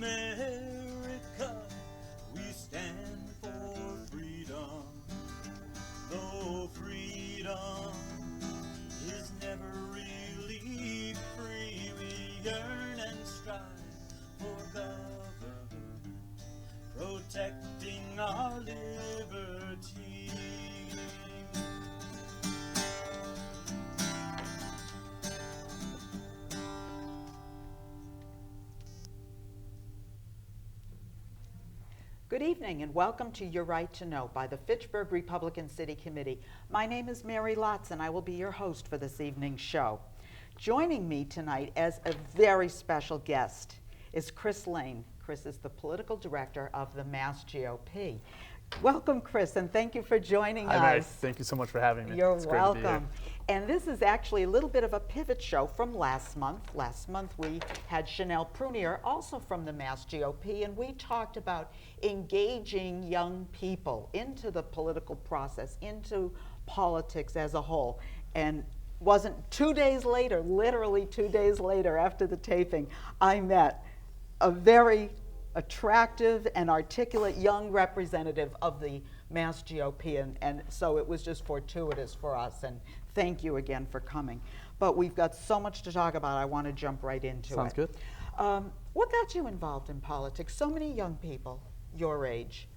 America, we stand for freedom. Though freedom is never really free, we yearn and strive for government, protecting our liberty. Good evening and welcome to Your Right to Know by the Fitchburg Republican City Committee. My name is Mary Lotze and I will be your host for this evening's show. Joining me tonight as a very special guest is Chris Lane. Chris is the political director of the MASSGOP. Welcome, Chris, and thank you for joining us. Hi, Mary. Thank you so much for having me. You're it's great to be welcome. here. And this is actually a little bit of a pivot show from last month. Last month we had Chanel Prunier, also from the MASSGOP, and we talked about engaging young people into the political process, into politics as a whole. And wasn't 2 days later, literally 2 days later after the taping, I met a very attractive and articulate young representative of the MASSGOP, and so it was just fortuitous for us, and thank you again for coming. But we've got so much to talk about, I want to jump right into it. Sounds good. What got you involved in politics? So many young people your age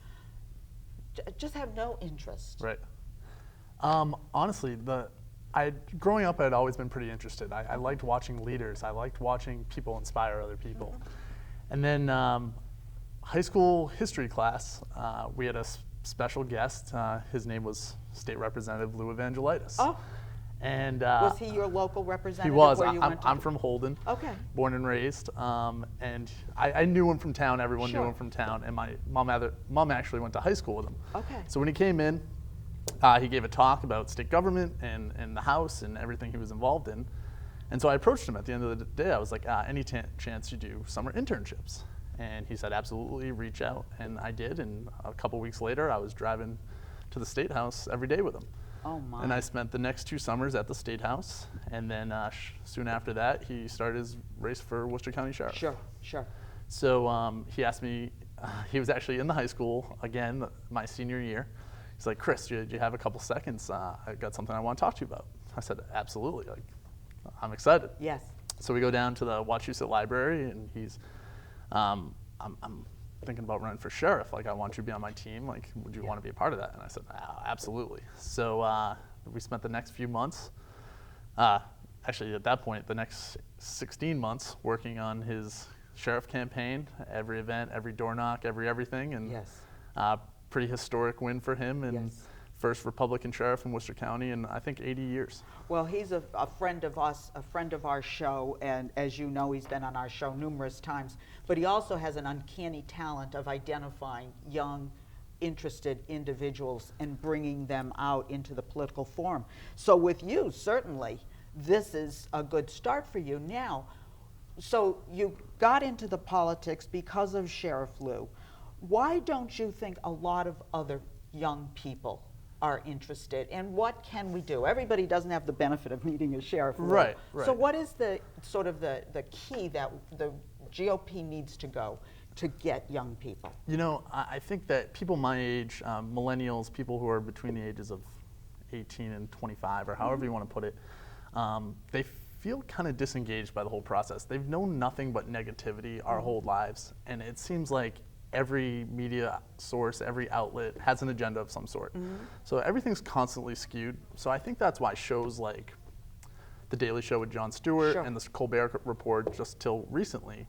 just have no interest. Right. Honestly, growing up, I'd always been pretty interested. I liked watching leaders. I liked watching people inspire other people. And then high school history class, we had a special guest. His name was State Representative Lou Evangelitis. Oh. And was he your local representative? He was. Where you went to? I'm from Holden. Okay. Born and raised. And I knew him from town. Everyone Sure. knew him from town. And my mom actually went to high school with him. Okay. So when he came in, he gave a talk about state government and the House and everything he was involved in. And so I approached him at the end of the day. I was like, any chance you do summer internships? And he said, absolutely, reach out. And I did. And a couple weeks later, I was driving to the State House every day with him. Oh my. And I spent the next 2 summers at the State House. And then soon after that, he started his race for Worcester County Sheriff. Sure, sure. So he asked me, he was actually in the high school, again, my senior year. He's like, Chris, do you have a couple seconds? I got something I want to talk to you about. I said, absolutely. Like, I'm excited. Yes. So we go down to the Wachusett Library, and he's, I'm thinking about running for sheriff. Like, I want you to be on my team. Like, would you want to be a part of that? And I said, absolutely. So we spent the next few months, actually at that point, the next 16 months working on his sheriff campaign, every event, every door knock, everything. And Yes. Pretty historic win for him, and Yes. first Republican sheriff in Worcester County in, I think, 80 years. Well, he's a friend of us, a friend of our show, and as you know, he's been on our show numerous times, but he also has an uncanny talent of identifying young, interested individuals and bringing them out into the political forum. So with you, certainly, this is a good start for you. Now, so you got into the politics because of Sheriff Lou. Why don't you think a lot of other young people are interested, and what can we do? Everybody doesn't have the benefit of meeting a Sheriff Lou. Right. So what is the sort of the key that the GOP needs to go to get young people? You know, I think that people my age, millennials, people who are between the ages of 18 and 25, or however you want to put it, they feel kind of disengaged by the whole process. They've known nothing but negativity our whole lives, and it seems like every media source, every outlet has an agenda of some sort. So everything's constantly skewed. So I think that's why shows like The Daily Show with Jon Stewart Sure. and the Colbert Report just till recently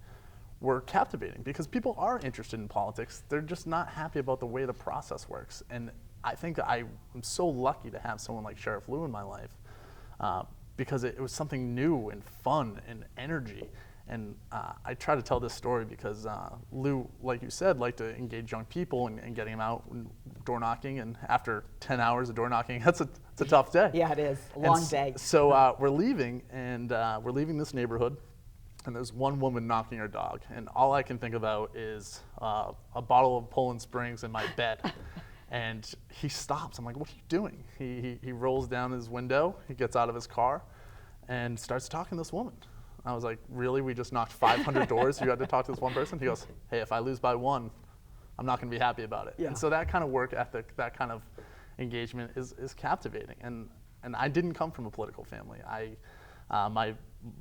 were captivating, because people are interested in politics. They're just not happy about the way the process works. And I think I'm so lucky to have someone like Sheriff Lou in my life, because it was something new and fun and energy. And I try to tell this story because Lou, like you said, liked to engage young people and getting them out and door knocking. And after 10 hours of door knocking, it's a tough day. Yeah, it is. A long day. So we're leaving, and we're leaving this neighborhood, and there's one woman knocking her dog. And all I can think about is a bottle of Poland Springs in my bed. And he stops. I'm like, what are you doing? He rolls down his window. He gets out of his car and starts talking to this woman. I was like, really? We just knocked 500 doors? You had to talk to this one person? He goes, hey, if I lose by one, I'm not going to be happy about it. Yeah. And so that kind of work ethic, that kind of engagement is captivating. And I didn't come from a political family. My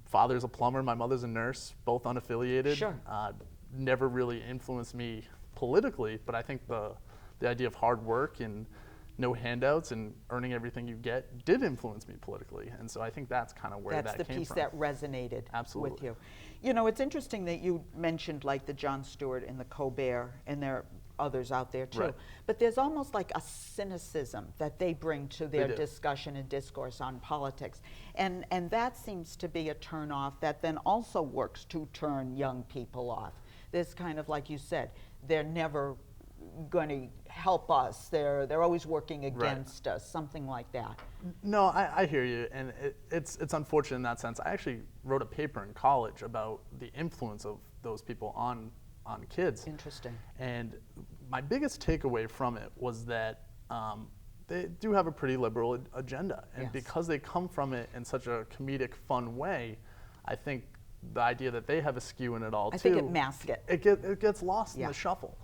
father's a plumber, my mother's a nurse, both unaffiliated. Sure. Never really influenced me politically, but I think the idea of hard work and no handouts and earning everything you get did influence me politically. And so I think that's kind of where that came from. That's the piece that resonated Absolutely. with you. You know, it's interesting that you mentioned like the Jon Stewart and the Colbert, and there are others out there too. Right. But there's almost like a cynicism that they bring to their do. discussion and discourse on politics. And that seems to be a turnoff that then also works to turn young people off. This kind of, like you said, they're never going to help us. They're always working against us, something like that. No, I hear you, and it's unfortunate in that sense. I actually wrote a paper in college about the influence of those people on kids. Interesting. And my biggest takeaway from it was that they do have a pretty liberal agenda, and Yes. because they come from it in such a comedic, fun way, I think the idea that they have a skew in it all I too. think it masks it. It gets lost Yeah. in the shuffle.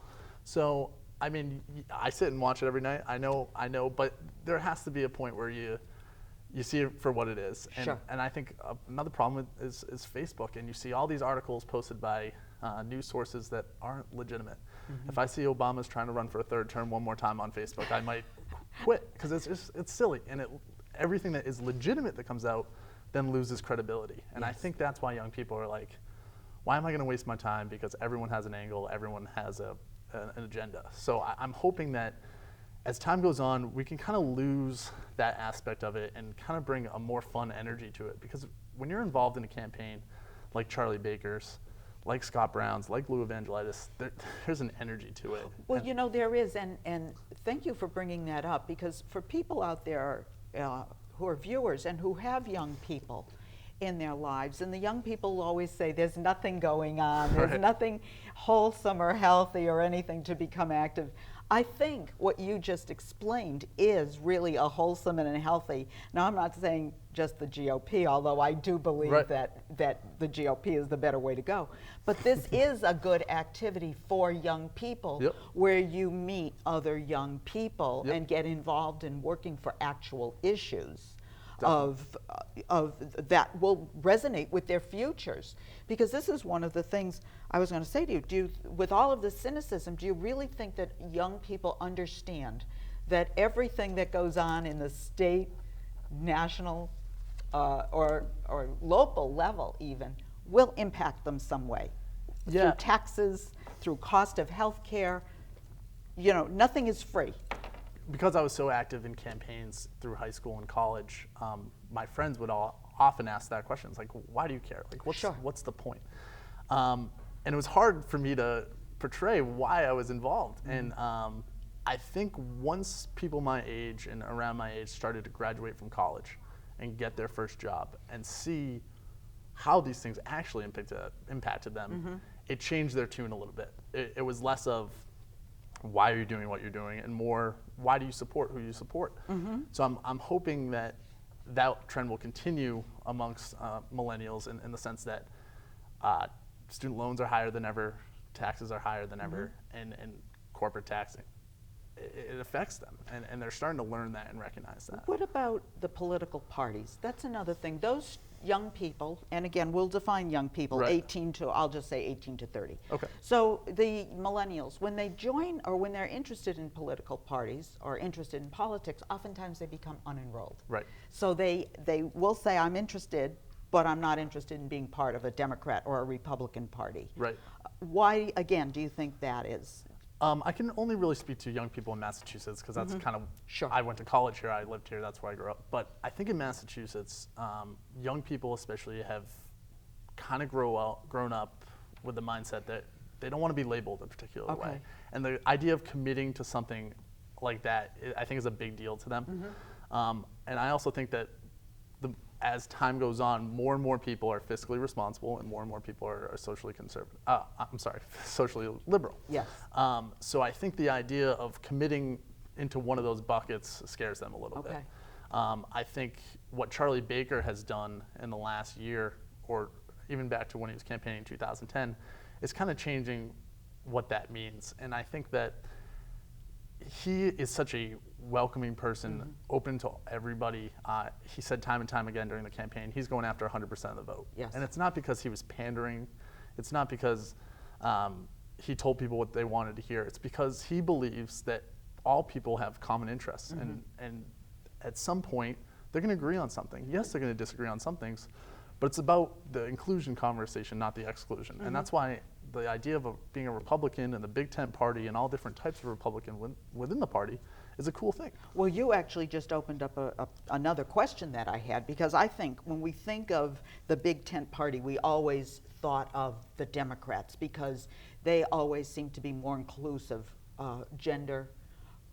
So, I mean, I sit and watch it every night. I know, but there has to be a point where you see it for what it is. And, Sure. and I think another problem is Facebook, and you see all these articles posted by news sources that aren't legitimate. Mm-hmm. If I see Obama's trying to run for a third term one more time on Facebook, I might quit, because it's silly, and everything that is legitimate that comes out then loses credibility. And I Yes. think that's why young people are like, why am I going to waste my time? Because everyone has an angle, everyone has an agenda. So I'm hoping that as time goes on, we can kind of lose that aspect of it and kind of bring a more fun energy to it. Because when you're involved in a campaign like Charlie Baker's, like Scott Brown's, like Lou Evangelitis, there's an energy to it. Well, you know, there is, and thank you for bringing that up, because for people out there who are viewers and who have young people in their lives, and the young people always say there's nothing going on, there's Right. nothing wholesome or healthy or anything to become active. I think what you just explained is really a wholesome and a healthy. Now, I'm not saying just the GOP, although I do believe Right. that the GOP is the better way to go. But this is a good activity for young people, Yep. where you meet other young people Yep. and get involved in working for actual issues Definitely. of that will resonate with their futures. Because this is one of the things I was going to say to you. With all of the cynicism, do you really think that young people understand that everything that goes on in the state, national, or local level even will impact them some way? Yeah. Through taxes, through cost of health care. You know, nothing is free. Because I was so active in campaigns through high school and college, my friends would often ask that question. It's like, why do you care? Like, what's the point? And it was hard for me to portray why I was involved. And I think once people my age and around my age started to graduate from college and get their first job and see how these things actually impacted them, it changed their tune a little bit. It was less of, why are you doing what you're doing, and more, why do you support who you support? So I'm hoping that trend will continue amongst millennials in the sense that student loans are higher than ever, taxes are higher than ever, and corporate taxing, it affects them, and they're starting to learn that and recognize that. What about the political parties? That's another thing. Those young people, and again, we'll define young people, Right. 18 to, I'll just say 18 to 30. Okay. So the millennials, when they join or when they're interested in political parties or interested in politics, oftentimes they become unenrolled. Right. So they will say, I'm interested, but I'm not interested in being part of a Democrat or a Republican party. Right. Why, again, do you think that is? I can only really speak to young people in Massachusetts because that's kind of, Sure. I went to college here, I lived here, that's where I grew up. But I think in Massachusetts, young people especially have kind of grown up with the mindset that they don't want to be labeled a particular Okay. way. And the idea of committing to something like that, I think is a big deal to them. And I also think that as time goes on, more and more people are fiscally responsible, and more people are socially conservative. Socially liberal. Yes. So I think the idea of committing into one of those buckets scares them a little Okay. bit. I think what Charlie Baker has done in the last year, or even back to when he was campaigning in 2010, is kind of changing what that means. And I think that he is such a welcoming person, open to everybody. He said time and time again during the campaign, he's going after 100% of the vote. Yes. And it's not because he was pandering. It's not because he told people what they wanted to hear. It's because he believes that all people have common interests. And at some point, they're going to agree on something. Yes, they're going to disagree on some things, but it's about the inclusion conversation, not the exclusion. And that's why the idea of being a Republican and the Big Tent Party and all different types of Republican within the party is a cool thing. Well, you actually just opened up another question that I had, because I think when we think of the Big Tent Party, we always thought of the Democrats because they always seem to be more inclusive, gender,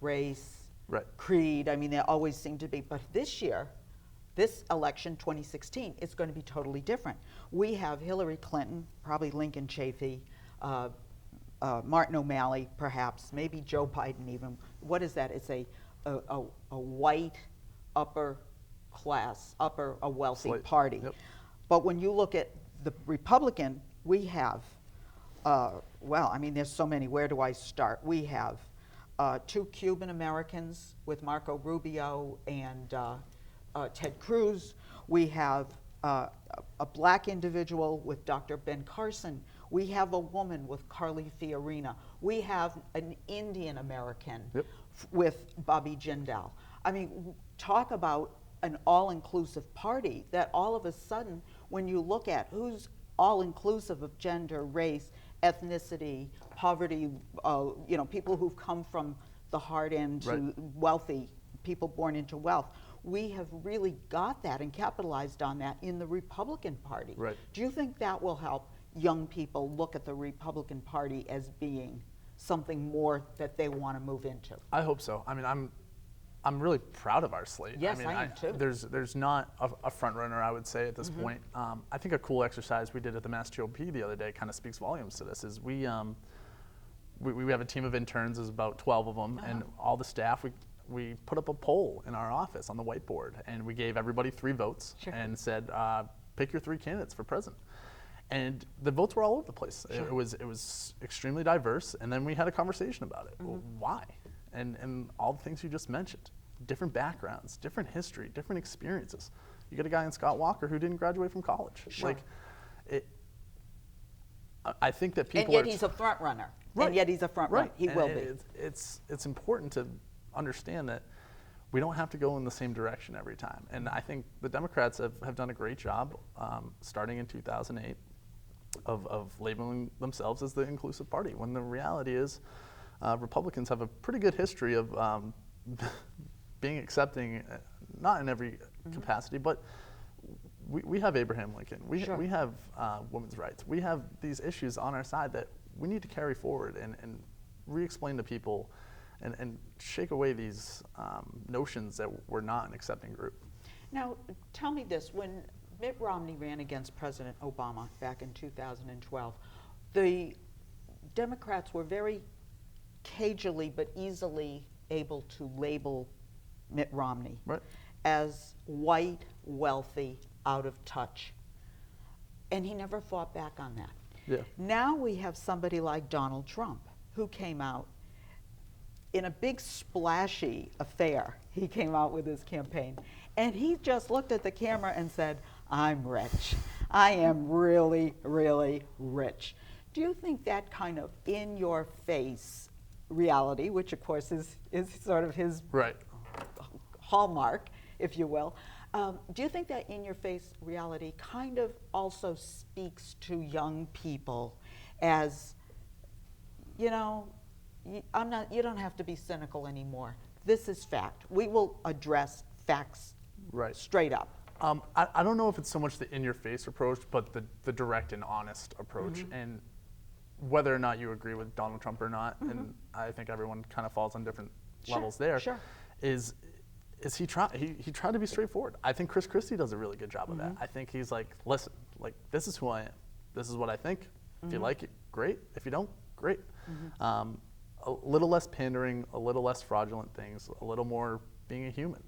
race, creed. I mean, they always seem to be. But this year, this election, 2016, it's going to be totally different. We have Hillary Clinton, probably Lincoln Chafee, Martin O'Malley, perhaps, maybe Joe Biden even. What is that? It's a white upper class, a wealthy party. Yep. But when you look at the Republican, we have, well, I mean, there's so many. Where do I start? We have 2 Cuban Americans with Marco Rubio and Ted Cruz. We have a black individual with Dr. Ben Carson. We have a woman with Carly Fiorina. We have an Indian American with Bobby Jindal. I mean, talk about an all-inclusive party that all of a sudden, when you look at who's all-inclusive of gender, race, ethnicity, poverty, you know, people who've come from the hard end to wealthy, people born into wealth. We have really got that and capitalized on that in the Republican Party. Right. Do you think that will help young people look at the Republican Party as being something more that they want to move into? I hope so. I mean, I'm really proud of our slate. Yes, I mean, I am too. There's not a front runner, I would say, at this point. I think a cool exercise we did at the MassGOP the other day kind of speaks volumes to this. Is we have a team of interns, there's about 12 of them, and all the staff, we put up a poll in our office on the whiteboard, and we gave everybody 3 votes and said, pick your 3 candidates for president. And the votes were all over the place. It was extremely diverse, and then we had a conversation about it. Well, why? And all the things you just mentioned. Different backgrounds, different history, different experiences. You get a guy in Scott Walker who didn't graduate from college. Like, I think that people and yet he's a front runner. And yet he's a front runner. He will be. It's important to understand that we don't have to go in the same direction every time. And I think the Democrats have done a great job starting in 2008 of labeling themselves as the inclusive party, when the reality is Republicans have a pretty good history of being accepting, not in every capacity, but we have Abraham Lincoln. We have women's rights. We have these issues on our side that we need to carry forward and re-explain to people and shake away these notions that we're not an accepting group. Now, tell me this. When Mitt Romney ran against President Obama back in 2012, the Democrats were very cagily but easily able to label Mitt Romney as white, wealthy, out of touch. And he never fought back on that. Yeah. Now we have somebody like Donald Trump, who came out in a big splashy affair. He came out with his campaign, and he just looked at the camera and said, I'm rich. I am really, really rich. Do you think that kind of in-your-face reality, which of course is sort of his hallmark, if you will, do you think that in-your-face reality kind of also speaks to young people as, you know, you don't have to be cynical anymore. This is fact. We will address facts straight up. I don't know if it's so much the in-your-face approach, but the direct and honest approach. And whether or not you agree with Donald Trump or not, and I think everyone kind of falls on different levels there, is he tried to be straightforward. I think Chris Christie does a really good job of that. I think he's like, listen, like, this is who I am. This is what I think. If you like it, great. If you don't, great. A little less pandering, a little less fraudulent things, a little more being a human.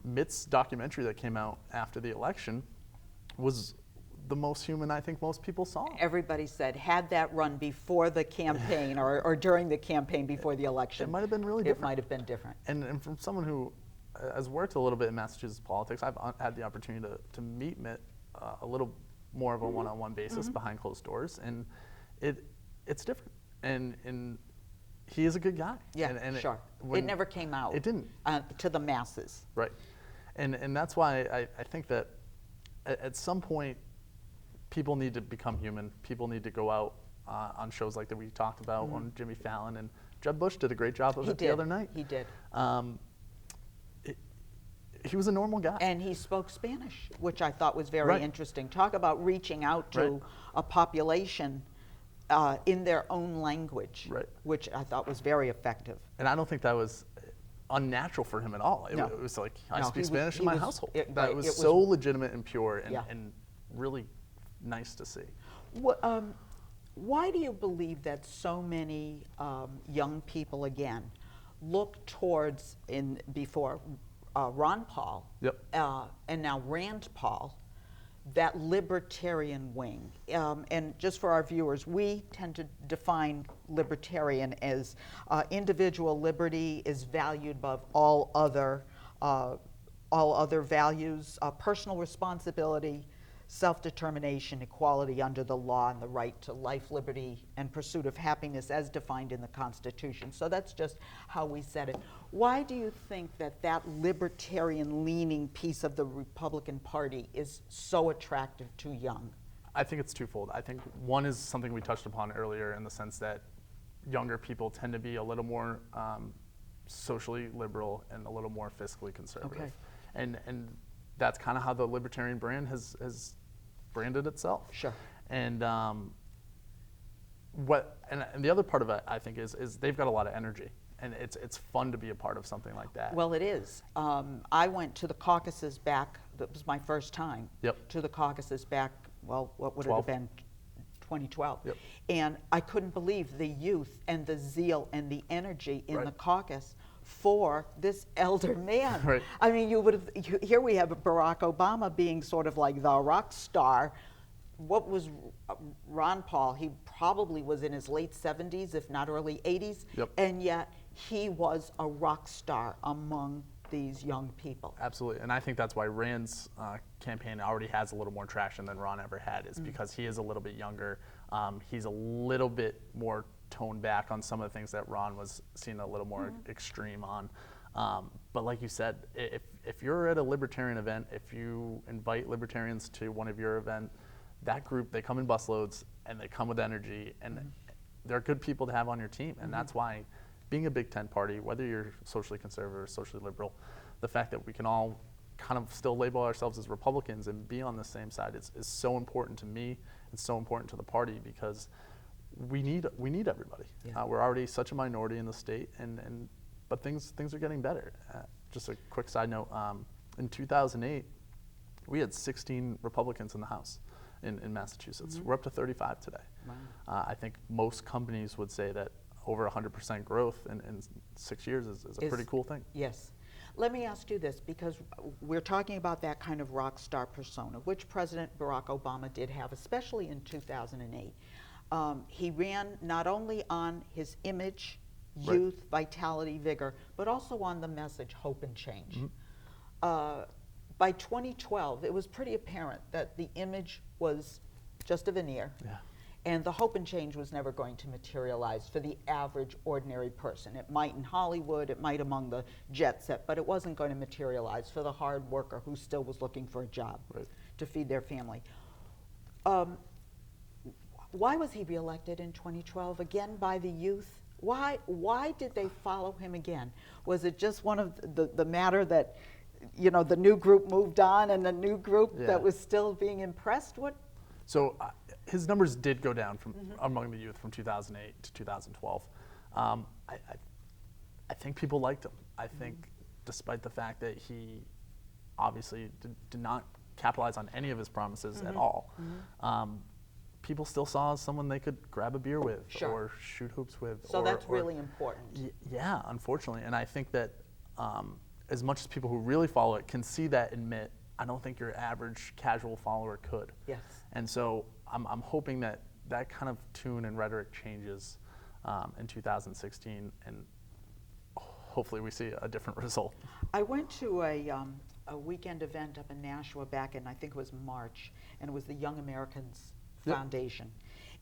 Mitt's documentary that came out after the election was the most human I think most people saw him. Everybody said, had that run before the campaign or during the campaign before the election, It might have been really different. It might have been different. And from someone who has worked a little bit in Massachusetts politics, I've had the opportunity to meet Mitt a little more of a one-on-one basis behind closed doors, and it's different. And he is a good guy. Yeah, and sure. It never came out. It didn't. To the masses. Right. And that's why I think that at some point, people need to become human. People need to go out on shows like that we talked about on Jimmy Fallon. And Jeb Bush did a great job of it the other night. He did. He was a normal guy. And he spoke Spanish, which I thought was very interesting. Talk about reaching out to a population in their own language, which I thought was very effective. And I don't think that was unnatural for him at all. It was like, I speak Spanish in my household. That was so legitimate and pure and really nice to see. Why do you believe that so many young people, again, look towards, before Ron Paul and now Rand Paul, that libertarian wing? And just for our viewers, we tend to define libertarian as individual liberty is valued above all other values, personal responsibility, self-determination, equality under the law, and the right to life, liberty, and pursuit of happiness as defined in the Constitution. So that's just how we said it. Why do you think that libertarian-leaning piece of the Republican Party is so attractive to young? I think it's twofold. I think one is something we touched upon earlier in the sense that younger people tend to be a little more socially liberal and a little more fiscally conservative. Okay. And that's kind of how the libertarian brand has branded itself. Sure. And and the other part of it, I think, is they've got a lot of energy, and it's fun to be a part of something like that. Well, it is. I went to the caucuses back. That was my first time. To the caucuses back. Well, what would it have been? 2012. And I couldn't believe the youth and the zeal and the energy in the caucus for this elder man. I mean, here we have Barack Obama being sort of like the rock star. What was Ron Paul? He probably was in his late 70s, if not early 80s, and yet he was a rock star among these young people. Absolutely, and I think that's why Rand's campaign already has a little more traction than Ron ever had, is because he is a little bit younger. He's a little bit more toned back on some of the things that Ron was seen a little more extreme on. But like you said, if you're at a libertarian event, if you invite libertarians to one of your events, that group, they come in busloads and they come with energy, and they're good people to have on your team. And that's why being a Big Tent party, whether you're socially conservative or socially liberal, the fact that we can all kind of still label ourselves as Republicans and be on the same side is so important to me and so important to the party, because we need everybody. We're already such a minority in the state, but things are getting better. Just a quick side note, in 2008, we had 16 Republicans in the House in Massachusetts. We're up to 35 today. I think most companies would say that over 100% growth in 6 years is a pretty cool thing. Yes. Let me ask you this, because we're talking about that kind of rock star persona, which President Barack Obama did have, especially in 2008. He ran not only on his image, youth, vitality, vigor, but also on the message, hope and change. By 2012, it was pretty apparent that the image was just a veneer. And the hope and change was never going to materialize for the average, ordinary person. It might in Hollywood, it might among the jet set, but it wasn't going to materialize for the hard worker who still was looking for a job to feed their family. Why was he reelected in 2012, again by the youth? Why did they follow him again? Was it just one of the matter that, the new group moved on and the new group that was still being impressed? So his numbers did go down from among the youth from 2008 to 2012. I think people liked him. I think despite the fact that he obviously did not capitalize on any of his promises at all, people still saw someone they could grab a beer with or shoot hoops with. So that's really important. Yeah, unfortunately. And I think that as much as people who really follow it can see that in Mitt I don't think your average casual follower could. Yes. And so I'm hoping that that kind of tune and rhetoric changes in 2016, and hopefully we see a different result. I went to a weekend event up in Nashua back in, I think it was March, and it was the Young Americans Yep. Foundation.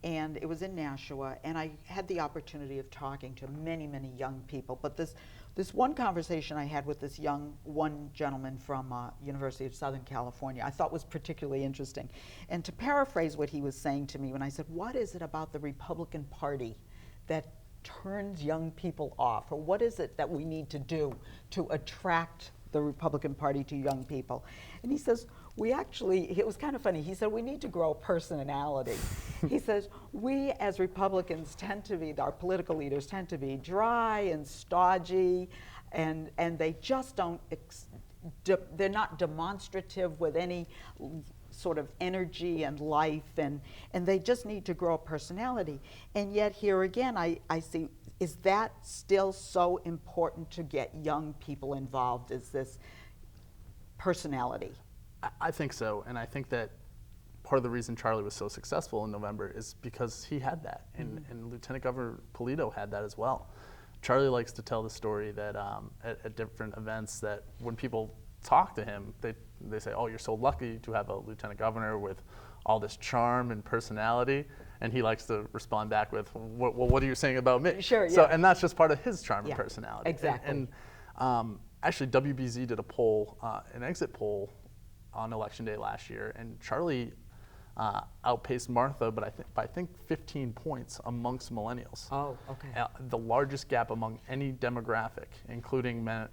And it was in Nashua, and I had the opportunity of talking to many, many young people. But this one conversation I had with this one gentleman from University of Southern California, I thought was particularly interesting. And to paraphrase what he was saying to me, when I said, what is it about the Republican Party that turns young people off? Or what is it that we need to do to attract the Republican Party to young people? And he says, it was kind of funny. He said, we need to grow personality. He says, we as Republicans tend to be, our political leaders tend to be dry and stodgy, and they just don't, they're not demonstrative with any sort of energy and life, and they just need to grow a personality. And yet here again, I see, is that still so important to get young people involved? Is this personality? I think so, and I think that part of the reason Charlie was so successful in November is because he had that, and Lieutenant Governor Polito had that as well. Charlie likes to tell the story that at different events, that when people talk to him, they say, oh, you're so lucky to have a lieutenant governor with all this charm and personality, and he likes to respond back with, well, what are you saying about me? Sure, yeah. So, and that's just part of his charm Yeah, and personality. exactly. And actually, WBZ did a poll, an exit poll on Election Day last year, and Charlie outpaced Martha, but I think 15 points amongst millennials. Oh, okay. The largest gap among any demographic, including men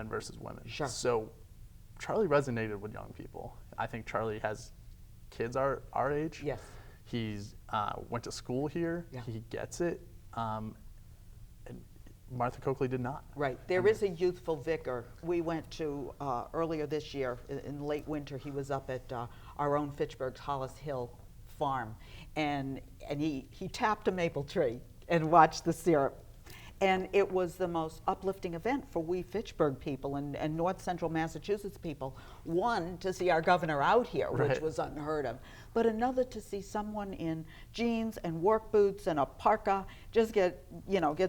versus women. Sure. So Charlie resonated with young people. I think Charlie has kids our age. Yes. He's went to school here. Yeah. He gets it. And Martha Coakley did not. Right. There is a youthful vicar. We went to, earlier this year, in late winter, he was up at our own Fitchburg's Hollis Hill farm, and he tapped a maple tree and watched the syrup. And it was the most uplifting event for we Fitchburg people and North Central Massachusetts people. One, to see our governor out here, which Right. was unheard of. But another, to see someone in jeans and work boots and a parka just get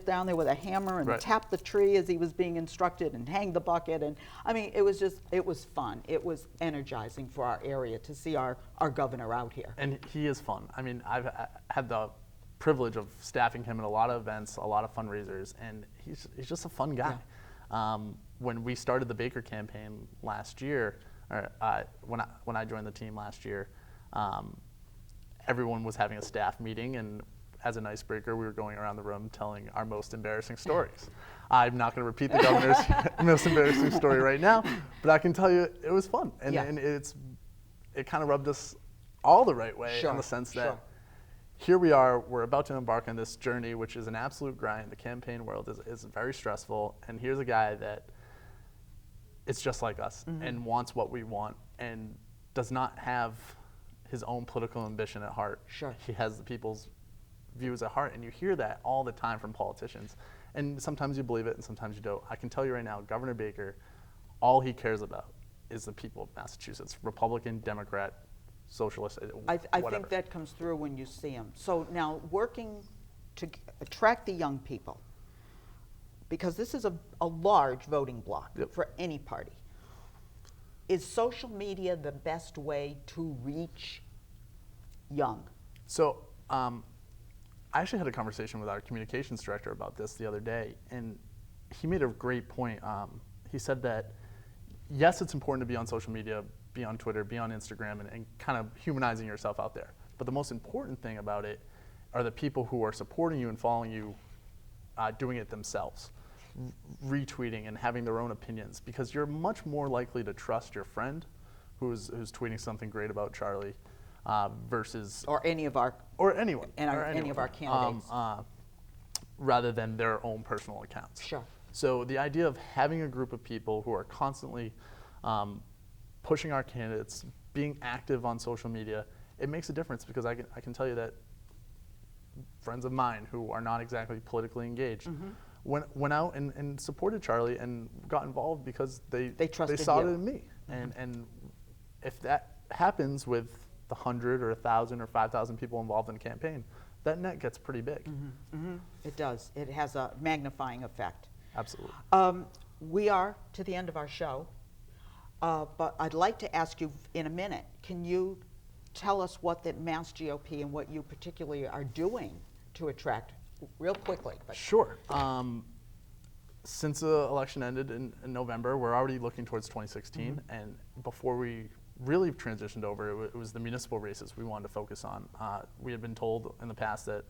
down there with a hammer and Right. tap the tree as he was being instructed and hang the bucket. And I mean, it was fun. It was energizing for our area to see our governor out here. And he is fun. I mean, I've had the privilege of staffing him at a lot of events, a lot of fundraisers, and he's just a fun guy. Yeah. When we started the Baker campaign last year, or when I joined the team last year, everyone was having a staff meeting, and as an icebreaker, we were going around the room telling our most embarrassing stories. I'm not going to repeat the governor's most embarrassing story right now, but I can tell you it was fun, and, Yeah. and it kind of rubbed us all the right way, Sure, in the sense that sure. here we are, we're about to embark on this journey, which is an absolute grind. The campaign world is very stressful, and here's a guy that is just like us and wants what we want and does not have his own political ambition at heart. Sure. He has the people's views at heart, and you hear that all the time from politicians. And sometimes you believe it, and sometimes you don't. I can tell you right now, Governor Baker, all he cares about is the people of Massachusetts, Republican, Democrat, Socialist, I whatever. think that comes through when you see them. So now, working to attract the young people, because this is a large voting bloc Yep. for any party, is social media the best way to reach young? So I actually had a conversation with our communications director about this the other day, and he made a great point. He said that, yes, it's important to be on social media, be on Twitter, be on Instagram, and kind of humanizing yourself out there. But the most important thing about it are the people who are supporting you and following you doing it themselves, retweeting and having their own opinions, because you're much more likely to trust your friend who's tweeting something great about Charlie versus Or any of our or anyone and or any of our anyone, candidates. rather than their own personal accounts. Sure. So the idea of having a group of people who are constantly pushing our candidates, being active on social media, it makes a difference, because I can tell you that friends of mine who are not exactly politically engaged went out and supported Charlie and got involved because they They trusted saw you. it in me. And if that happens with the 100 or 1,000 or 5,000 people involved in a campaign, that net gets pretty big. It does. It has a magnifying effect. Absolutely. We are to the end of our show, but I'd like to ask you in a minute, can you tell us what the Mass GOP and what you particularly are doing to attract, real quickly? But Sure. Since the election ended in November, we're already looking towards 2016, and before we really transitioned over, it was the municipal races we wanted to focus on. We had been told in the past that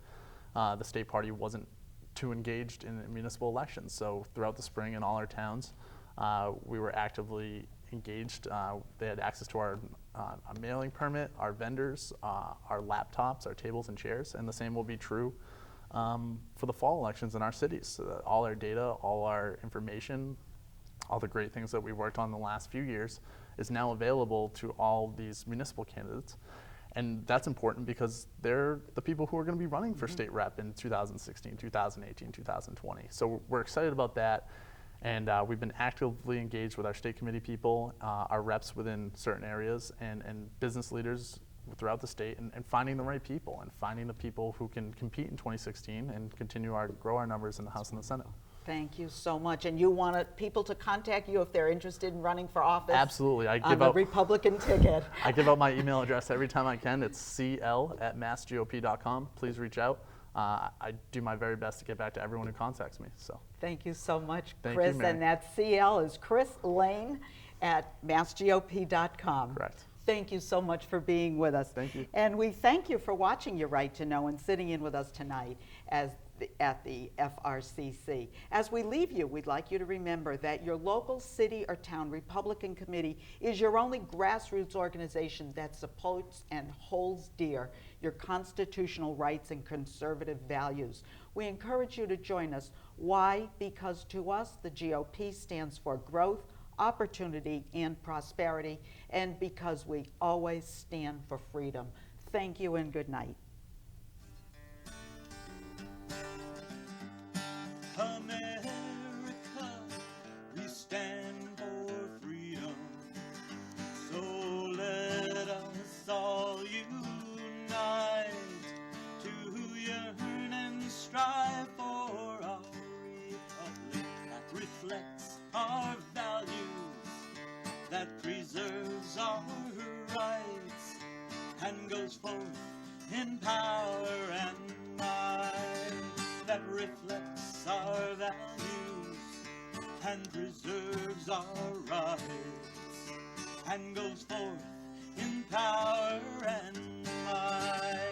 the state party wasn't too engaged in municipal elections, so throughout the spring in all our towns, we were actively engaged. They had access to our mailing permit, our vendors, our laptops, our tables and chairs, and the same will be true for the fall elections in our cities. So that all our data, all our information, all the great things that we worked on the last few years is now available to all these municipal candidates. And that's important because they're the people who are going to be running for state rep in 2016, 2018, 2020. So we're excited about that. And we've been actively engaged with our state committee people, our reps within certain areas, and business leaders throughout the state, and finding the right people and finding the people who can compete in 2016 and continue grow our numbers in the House and the Senate. thank you so much. And you want people to contact you if they're interested in running for office? Absolutely. I on give the out Republican ticket. I give out my email address every time I can. It's cl@massgop.com. Please reach out. I do my very best to get back to everyone who contacts me. So Thank you so much, Thank Chris. you, Mary. And that CL is Chris Lane at massgop.com. Correct. Thank you so much for being with us. Thank you. And we thank you for watching Your Right to Know and sitting in with us tonight at the FRCC. As we leave you, we'd like you to remember that your local city or town Republican committee is your only grassroots organization that supports and holds dear your constitutional rights and conservative values. We encourage you to join us. Why? Because to us, the GOP stands for growth, opportunity, and prosperity, and because we always stand for freedom. Thank you and good night. America, we stand for freedom. So let us all unite to yearn and strive for our republic that reflects our values, that preserves our rights, and goes forth in power and might, that reflects our values and preserves our rights, and goes forth in power and might.